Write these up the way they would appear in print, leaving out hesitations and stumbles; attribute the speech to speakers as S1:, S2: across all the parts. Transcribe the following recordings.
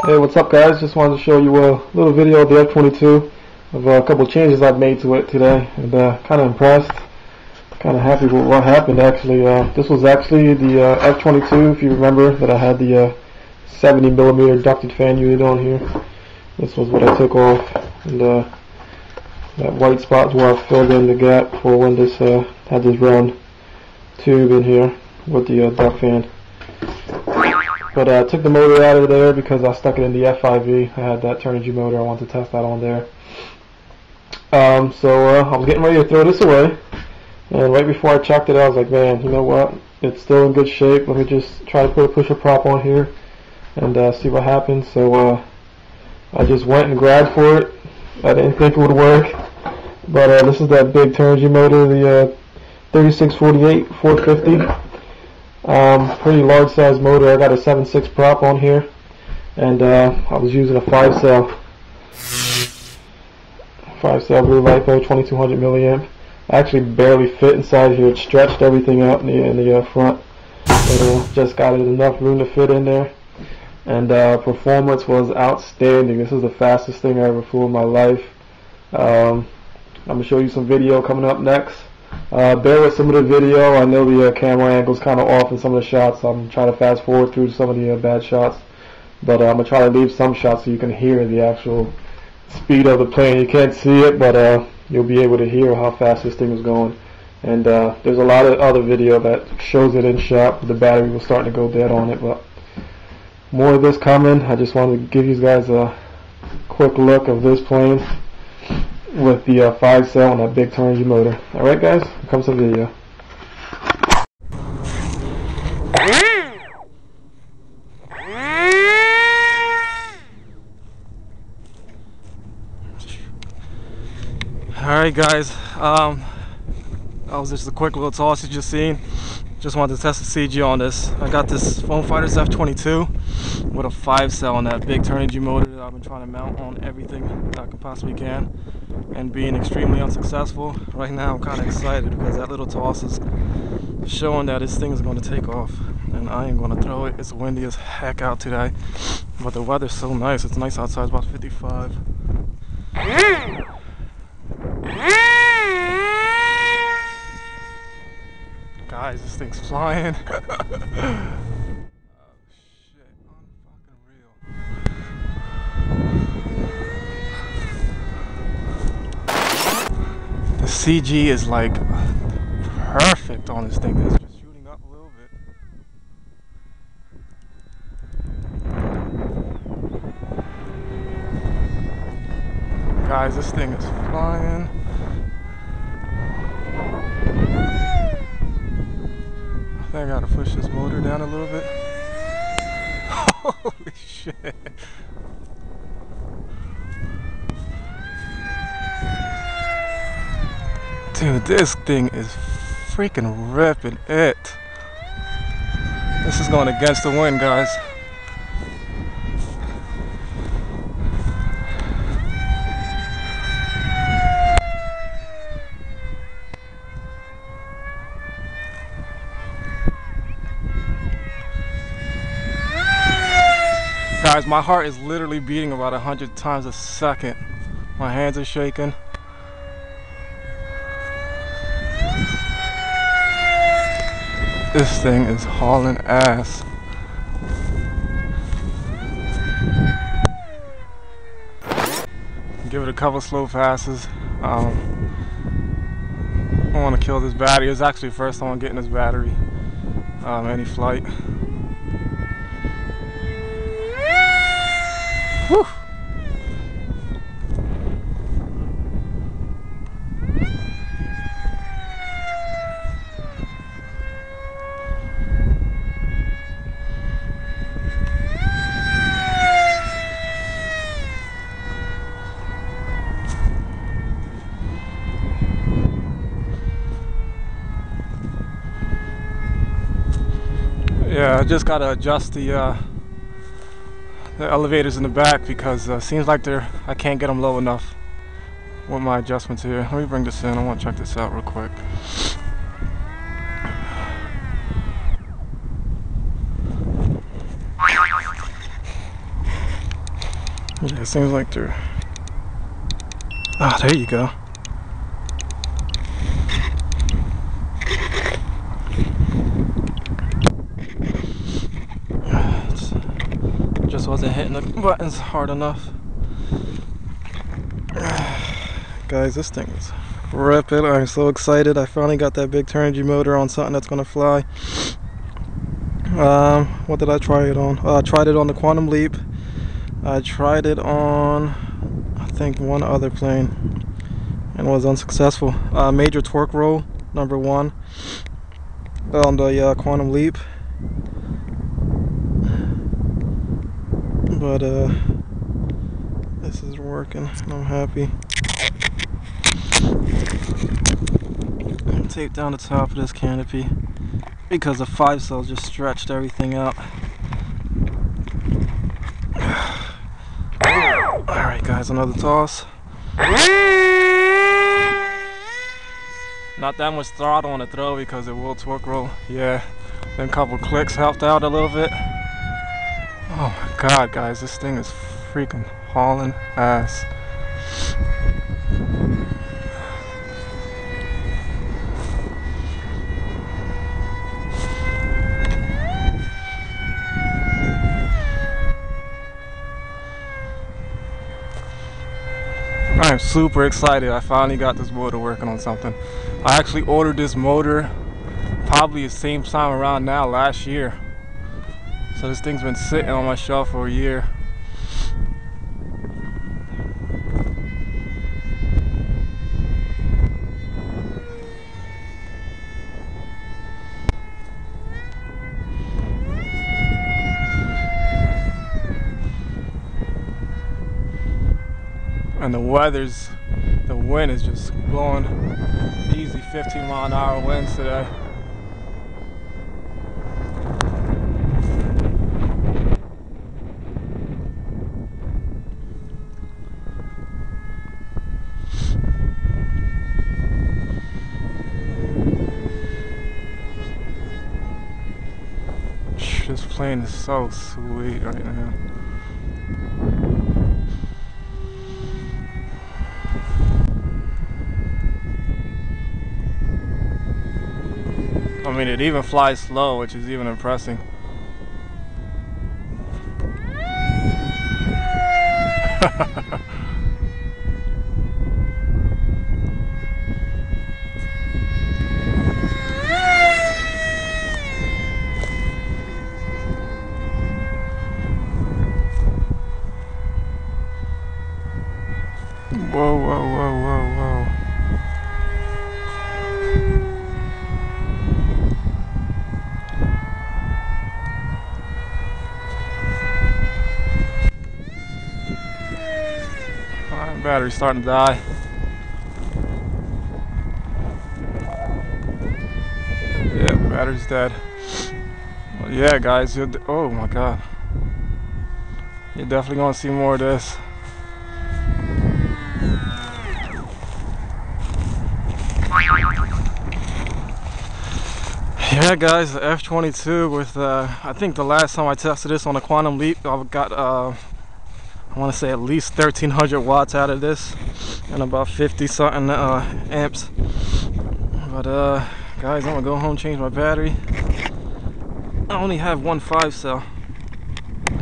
S1: Hey, what's up guys? Just wanted to show you a little video of the F-22 of a couple changes I've made to it today, and kind of impressed, kind of happy with what happened actually. This was actually the F-22, if you remember, that I had the 70mm ducted fan unit on here. This was what I took off, and that white spot is where I filled in the gap for when this had this round tube in here with the duct fan. But I took the motor out of there because I stuck it in the F5V. I had that Turnigy motor. I wanted to test that on there. So I was getting ready to throw this away, and right before I chucked it, I was like, man, you know what? It's still in good shape. Let me just try to put a pusher prop on here and see what happens. So I just went and grabbed for it. I didn't think it would work, but this is that big Turnigy motor, the 3648 450. Pretty large size motor. I got a 7.6 prop on here, and I was using a 5-cell blue lipo 2200 milliamp. I actually barely fit inside here. It stretched everything out in the front, but just got it enough room to fit in there, and performance was outstanding. This is the fastest thing I ever flew in my life. I'm gonna show you some video coming up next. Bear with some of the video. I know the camera angle's kind of off in some of the shots. I'm trying to fast forward through some of the bad shots, but I'm going to try to leave some shots so you can hear the actual speed of the plane. You can't see it, but you'll be able to hear how fast this thing was going. And there's a lot of other video that shows it in shot. The battery was starting to go dead on it, but more of this coming. I just wanted to give you guys a quick look of this plane with the 5-cell and that big Turnigy motor. Alright guys, here comes the video.
S2: Alright guys, that was just a quick little toss you just seen. Just wanted to test the CG on this. I got this FoamFighters F-22 with a 5-cell and that big Turnigy motor that I've been trying to mount on everything that I can possibly can, and being extremely unsuccessful. Right now I'm kind of excited because that little toss is showing that this thing is going to take off, and I am going to throw it. It's windy as heck out today, but the weather's so nice. It's nice outside. It's about 55. Guys, this thing's flying. Oh shit, unfucking real. The CG is like perfect on this thing. It's just shooting up a little bit. Guys, this thing is flying. I think I gotta push this motor down a little bit. Holy shit. Dude, this thing is freaking ripping it. This is going against the wind, guys. Guys, my heart is literally beating about 100 times a second. My hands are shaking. This thing is hauling ass. Give it a couple slow passes. I want to kill this battery. It's actually the first time I'm getting this battery any flight. Whew. Yeah, I just gotta adjust the elevators in the back because it seems like I can't get them low enough with my adjustments here. Let me bring this in. I want to check this out real quick. Yeah, it seems like they're... Ah, there you go. Just wasn't hitting the buttons hard enough. Guys, this thing is ripping. I'm so excited. I finally got that big turn motor on something that's gonna fly. What did I try it on? I tried it on the Quantum Leap. I tried it on, I think, one other plane and was unsuccessful. Major torque roll, #1 on the Quantum Leap. But this is working and I'm happy. Tape down the top of this canopy because the 5 cell just stretched everything out. Alright guys, another toss. Not that much throttle on the throw because it will torque roll. Yeah, then a couple clicks helped out a little bit. Oh my god guys, this thing is freaking hauling ass. I'm super excited. I finally got this motor working on something. I actually ordered this motor probably the same time around now last year. So this thing's been sitting on my shelf for a year. And the wind is just blowing easy 15-mile-an-hour winds today. This plane is so sweet right now. I mean, it even flies slow, which is even impressive. Whoa, whoa, whoa, whoa, whoa. Alright, battery's starting to die. Yeah, battery's dead. Well, yeah, guys, oh my god. You're definitely gonna see more of this. Yeah guys, the f-22 with I think the last time I tested this on a Quantum Leap, I got I want to say at least 1300 watts out of this and about 50 something amps. But guys, I'm gonna go home, change my battery. I only have one 5 cell,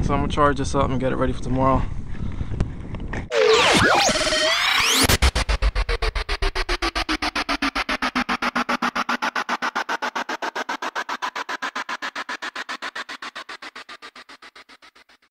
S2: so I'm gonna charge this up and get it ready for tomorrow.